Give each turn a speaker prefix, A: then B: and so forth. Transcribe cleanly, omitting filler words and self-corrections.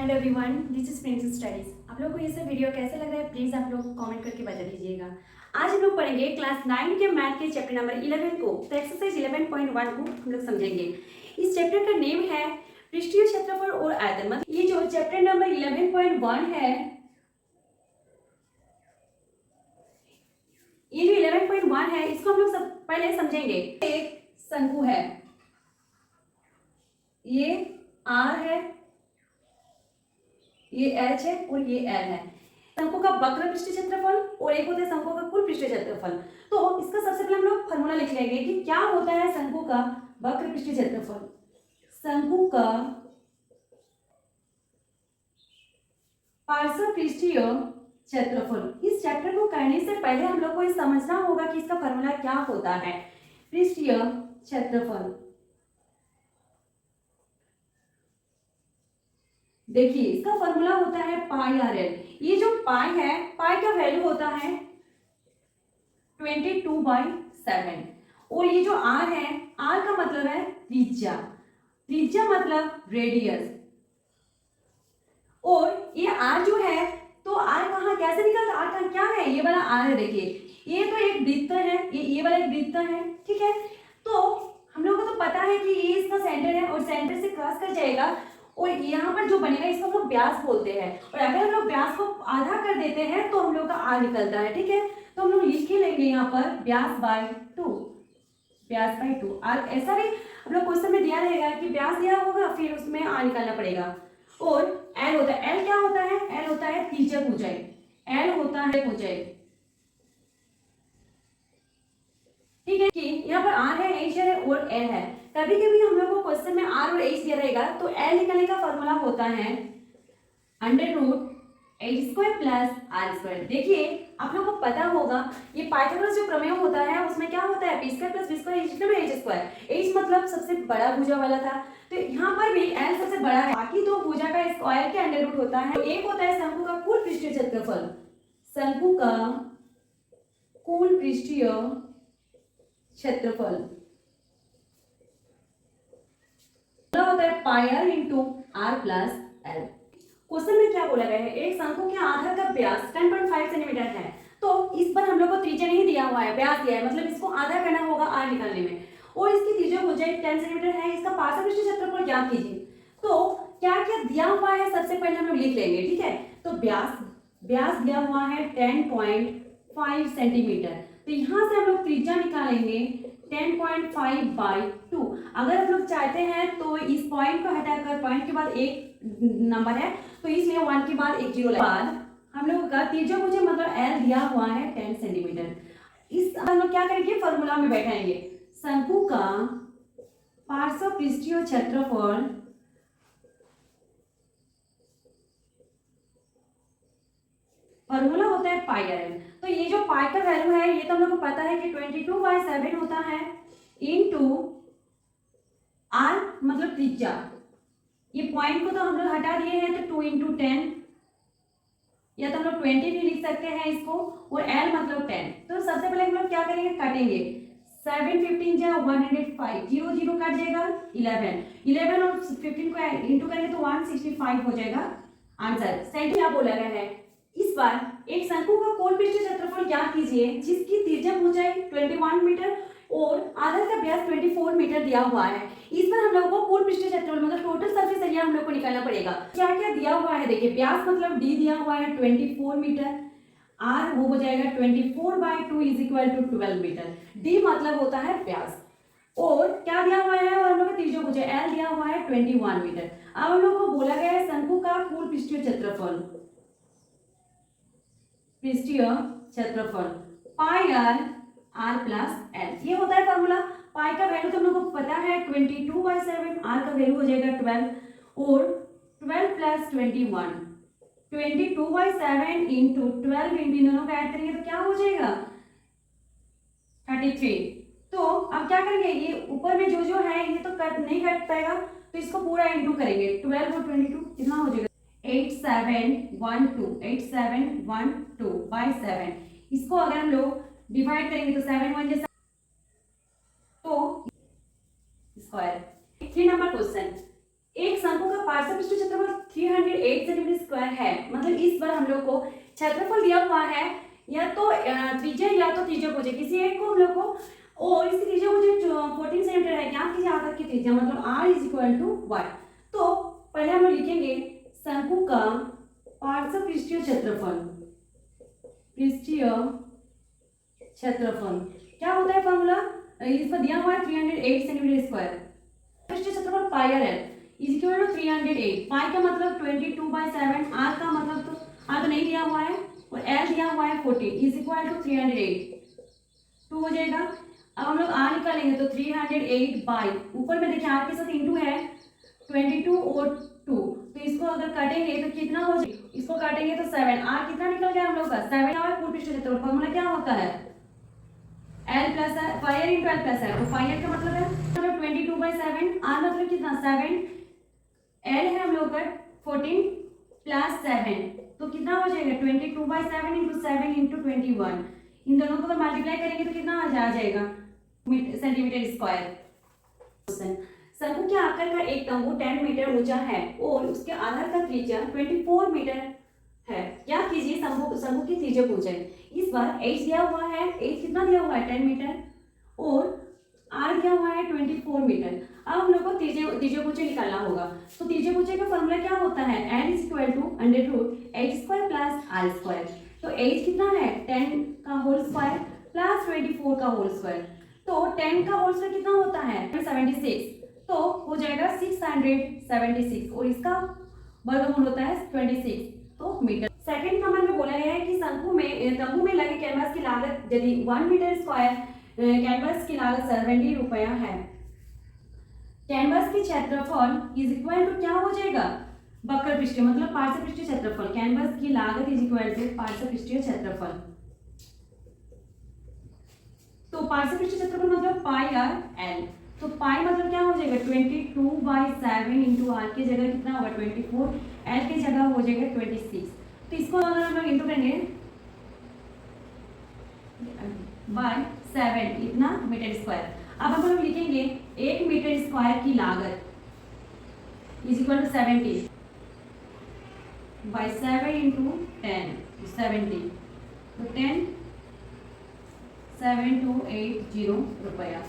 A: Hello everyone, this is premises studies. आप लोगों को ये सब वीडियो कैसे लग रहा है प्लीज़ आप लोग कमेंट करके बता दीजिएगा। आज हम लोग पढ़ेंगे क्लास 9 के मैथ के चैप्टर नंबर 11 को। तो एक्सरसाइज 11.1 को हम लोग समझेंगे। इस चैप्टर का नेम है पृष्ठीय क्षेत्रफल और आयतन। मतलब ये जो चैप्टर नंबर 11.1 है, ये जो 11.1 है इसको हम लोग सब पहले समझेंगे। एक शंकु है, ये आर है, ये एच है और ये एल है। शंकु का वक्र पृष्ठीय क्षेत्रफल और एक होता है शंकु का कुल पृष्ठीय क्षेत्रफल। तो इसका सबसे पहले हम लोग फॉर्मूला लिख लेंगे कि क्या होता है शंकु का वक्र पृष्ठीय क्षेत्रफल। शंकु का पार्श्व पृष्ठीय क्षेत्रफल। इस चैप्टर को करने से पहले हम लोग को ये समझना होगा कि इसका फॉर्मूला क्या होता है। पृष्ठीय क्षेत्रफल, देखिए इसका फॉर्मूला होता है पाई आर एल। ये जो पाई है, पाई का वैल्यू होता है 22/7 और ये जो आर है, आर का मतलब है त्रिज्या, त्रिज्या मतलब रेडियस। और ये आर जो है, तो आर कहाँ कैसे निकलता, आर का क्या है, ये वाला आर है। देखिए ये तो एक वृत्त है, ये वाला एक वृत्त है, ठीक है। तो हम लोगों को तो पता है कि ये इसका सेंटर है और सेंटर से क्रॉस कर जाएगा और यहाँ पर जो बनेगा इसको हम लोग व्यास बोलते हैं। और अगर हम लोग व्यास को आधा कर देते हैं तो हम लोग का आर निकलता है, ठीक है। तो हम लोग लिख के लेंगे यहाँ पर व्यास बाय 2, व्यास बाय 2। आर ऐसा भी हम लोग क्वेश्चन में दिया रहेगा कि व्यास दिया होगा फिर उसमें आर निकालना पड़ेगा। और एल होता है, एल क्या होता है, एल होता है तिर्यक ऊंचाई, एल होता है ऊंचाई, ठीक है। कि यहाँ पर आर है, एच है और एल है। कभी कभी हम लोग को क्वेश्चन में आर और एच दिया रहेगा तो एल निकालने का फॉर्मूला होता है √h² प्लस r²। देखिए आप लोगों को पता होगा ये पाइथागोरस जो प्रमेय होता है उसमें क्या होता है p² प्लस v², h मतलब सबसे बड़ा भुजा वाला था। तो यहाँ पर भी l सबसे बड़ा है, बाकी दो भुजा का स्क्वायर के अंडर रूट होता है। तो एक होता है शंकु का कुल पृष्ठीय क्षेत्रफल, शंकु का कुल पृष्ठीय क्षेत्रफल होता है pi r into r plus l. Question में क्या बोला गया है, एक शंकु के आधार का व्यास 10.5 सेंटीमीटर है। तो इस पर हम लोग को त्रिज्या नहीं दिया हुआ है, व्यास दिया है, मतलब इसको आधा करना होगा आर निकालने में। और इसकी त्रिज्या हो जाए 10 सेंटीमीटर है। इसका पार्श्व पृष्ठीय क्षेत्रफल ज्ञात कीजिए। तो क्या क्या दिया हुआ है सबसे पहले हम लोग लिख लेंगे, ठीक है। तो व्यास दिया हुआ है 10.5 सेंटीमीटर। तो यहाँ से हम लोग त्रिज्या निकालेंगे 10.5/2। अगर हम लोग चाहते हैं तो इस पॉइंट को हटाकर, पॉइंट के बाद एक नंबर है तो इसलिए 1 के बाद एक जीरो बाद हम लोग का त्रिज्या मुझे मतलब एल दिया हुआ है 10 सेंटीमीटर। इस हम लोग क्या करेंगे, फॉर्मूला में बैठाएंगे। शंकु का पार्श्व पृष्ठीय क्षेत्रफल फॉर्मूला होता है पाई आर एल। तो ये जो पाई का वैल्यू है ये तो हम लोग को पता है कि 22/7 होता है इनटू आर मतलब त्रिज्या। ये पॉइंट को तो हम लोग हटा दिए हैं तो 2 × 10, या तो हम लोग 20 भी लिख सकते हैं इसको, और एल मतलब 10। तो सबसे पहले हम लोग क्या करेंगे, काटेंगे। 7 15 जा 105, 0 0 काट जाएगा 11 और 15 को इंटू करेंगे तो 165 हो जाएगा आंसर। सेंटी क्या बोला गया है, इस बार एक शंकु का कुल पृष्ठीय क्षेत्रफल ज्ञात कीजिए जिसकी त्रिज्या ऊंचाई 21 मीटर और आधार का व्यास 24 मीटर दिया हुआ है। इस पर हम लोगों को कुल पृष्ठीय क्षेत्रफल मतलब टोटल सरफेस एरिया हम लोग को निकालना पड़ेगा। क्या क्या दिया हुआ है, देखिए व्यास मतलब d दिया हुआ है 24 मीटर, r वो हो जाएगा 24/2 = 12 मीटर, d मतलब होता है व्यास। और क्या दिया हुआ है, और हम लोग का त्रिज्या मुझे l दिया हुआ है 21 मीटर। अब हम लोग को बोला गया है शंकु का कुल पृष्ठीय क्षेत्रफल, पृष्ठीय क्षेत्रफल पाई आर प्लस एल। ये होता है फॉर्मूला। पाई का वैल्यू तो हम लोग को पता है 22/7, आर का वैल्यू हो जाएगा 12 और 12 प्लस 21, 22/7 इंटू 12 इन दोनों का ऐड करेंगे तो क्या हो जाएगा 33। तो अब क्या करेंगे, ये ऊपर में जो है ये तो कट नहीं कट पाएगा तो इसको पूरा इंटू करेंगे। 12 और 22 कितना हो जाएगा 8712/7। इसको अगर हम लोग डिवाइड करेंगे तो 7 1 जैसा तो स्क्वायर। 3 नंबर क्वेश्चन, एक शंकु का पार्श्व पृष्ठीय क्षेत्रफल 308 सेंटीमीटर स्क्वायर है, मतलब इस बार हम लोग को क्षेत्रफल दिया हुआ है या तो त्रिज्या या तो त्रिज्यभुज किसी एक को हम लोग को, और इसकी त्रिज्यभुज 14 सेंटीमीटर है, ज्ञात कीजिए आधार की त्रिज्या मतलब r is equal to y। तो पहले हम लोग लिखेंगे शंकु का पार्श्व पृष्ठीय क्षेत्रफल, पृष्ठीय क्षेत्रफल क्या होता है फॉर्मूला, इसका दिया हुआ है 308 सेंटीमीटर स्क्वायर। पृष्ठीय क्षेत्रफल pi r l is equal to 308। Pi का मतलब 22/7, आर का मतलब तो आर तो नहीं दिया हुआ है और एल दिया हुआ है 14 इज इक्वल टू 308, 2 हो जाएगा। अब हम लोग आर निकालेंगे तो 308 बाई ऊपर में देखिए आर के साथ इंटू है 22 और 2, तो इसको अगर काटेंगे तो कितना हो जाएगा, इसको काटेंगे तो 7, आर कितना निकल गया हम लोग का 7 और पूर्ण पृष्ठीय क्षेत्रफल फॉर्मूला क्या होता है L प्लस है pi r into L plus है, तो पाई आर का मतलब है 22/7, आर मतलब कितना 7, एल है हम लोग का 14 प्लस 7, तो कितना हो जाएगा 22/7 इंटू 7 इंटू 21, इन दोनों को अगर मल्टीप्लाई करेंगे तो कितना आ जाएगा सेंटीमीटर स्क्वायर। शंकु के आकार का एक तंबू 10 मीटर ऊंचा है और उसके आधार का त्रिज्या 24 मीटर है, क्या कीजिए शंकु की त्रिज्यभुज है। इस बार h दिया हुआ है, h कितना दिया हुआ है 10 मीटर और r दिया हुआ है 24 मीटर। अब हम लोग को त्रिज्यभुज निकालना होगा, तो त्रिज्यभुज का फॉर्मूला क्या होता है n is equal to √h² plus r²। तो h कितना है 10 का होल स्क्वायर प्लस 24 का होल स्क्वायर, तो 10 का होल स्क्वायर कितना होता है 76, तो हो जाएगा 676 और इसका वर्गमूल होता है 26 तो मीटर। सेकंड नंबर में बोला गया है कि तंबू में लगे कैनवास की लागत यदि 1 मीटर स्क्वायर कैनवास की लागत 70 रुपया है, कैनवास की क्षेत्रफल इज इक्वल टू क्या हो जाएगा वक्र पृष्ठीय मतलब पार्श्व पृष्ठीय क्षेत्रफल, कैनवास की लागत इज इक्वल टू पार्श्व पृष्ठीय क्षेत्रफल। तो पार्श्व पृष्ठीय क्षेत्रफल मतलब पाई आर एल, तो पाई मतलब क्या हो जाएगा 22/7 इंटू आर की जगह कितना होगा 24, एल की जगह हो जाएगा 26, तो इसको अगर हम लोग इंटू करेंगे बाय 7 इतना मीटर स्क्वायर। अब हम लोग लिखेंगे 1 मीटर स्क्वायर की लागत इज इक्वल टू 70/7 इंटू 10 70, तो 10,7280 रुपया।